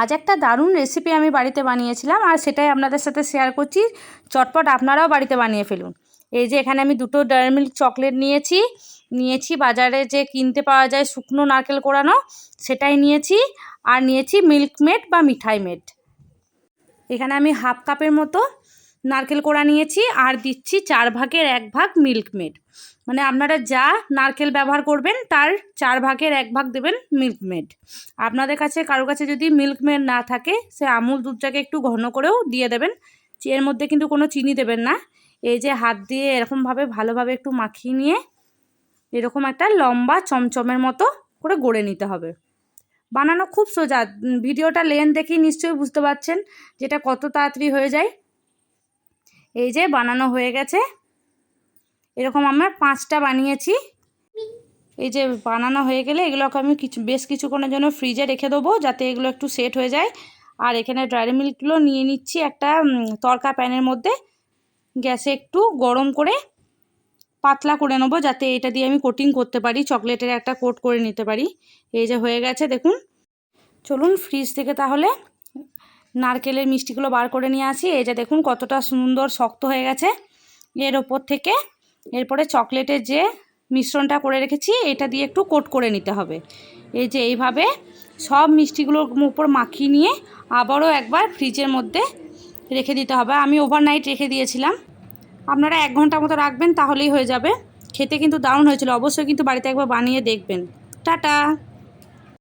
আজ একটা দারুণ রেসিপি আমি বাড়িতে বানিয়েছিলাম আর সেটাই আপনাদের সাথে শেয়ার করছি। চটপট আপনারাও বাড়িতে বানিয়ে ফেলুন। এই যে এখানে আমি 2টো ডেয়ারি মিল্ক চকলেট নিয়েছি বাজারে যে কিনতে পাওয়া যায় শুকনো নারকেল কোড়ানো, সেটাই নিয়েছি। আর নিয়েছি মিল্কমেড বা মিঠাই মেড। এখানে আমি হাফ কাপের মতো নারকেল কোড়া নিয়েছি আর দিচ্ছি 1/4 মিল্কমেড। মানে আপনারা যা নারকেল ব্যবহার করবেন তার 1/4 দেবেন মিল্কমেড। আপনাদের কাছে কারো কাছে যদি মিল্কমেড না থাকে সে আমুল দুধটাকে একটু ঘন করেও দিয়ে দেবেন। এর মধ্যে কিন্তু কোনো চিনি দেবেন না। এই যে হাত দিয়ে এরকমভাবে ভালোভাবে একটু মাখিয়ে নিয়ে এরকম একটা লম্বা চমচমের মতো করে গড়ে নিতে হবে। বানানো খুব সোজা, ভিডিওটা লেন্থ দেখেই নিশ্চয়ই বুঝতে পারছেন যেটা কত তাড়াতাড়ি হয়ে যায়। এই যে বানানো হয়ে গেছে, এরকম আমরা 5টা বানিয়েছি। এই যে বানানো হয়ে গেলে এগুলোকে আমি বেশ কিছুক্ষণের জন্য ফ্রিজে রেখে দেবো যাতে এগুলো একটু সেট হয়ে যায়। আর এখানে ড্রাই মিল্কগুলো নিয়ে নিচ্ছি একটা তড়কা প্যানের মধ্যে, গ্যাসে একটু গরম করে পাতলা করে নেবো যাতে এটা দিয়ে আমি কোটিং করতে পারি, চকলেটের একটা কোট করে নিতে পারি। এই যে হয়ে গেছে দেখুন। চলুন ফ্রিজ থেকে তাহলে নারকেলের মিষ্টিগুলো বার করে নিয়ে আসি। এই যে দেখুন কতটা সুন্দর শক্ত হয়ে গেছে। এর ওপর থেকে এরপরে চকলেটের যে মিশ্রণটা করে রেখেছি এটা দিয়ে একটু কোট করে নিতে হবে। এই যে এইভাবে সব মিষ্টিগুলোর উপর মাখিয়ে নিয়ে আবারও একবার ফ্রিজের মধ্যে রেখে দিতে হবে। আমি ওভারনাইট রেখে দিয়েছিলাম, আপনারা 1 ঘন্টা মতো রাখবেন তাহলেই হয়ে যাবে। খেতে কিন্তু দারুণ হয়েছিল, অবশ্যই কিন্তু বাড়িতে একবার বানিয়ে দেখবেন। টাটা।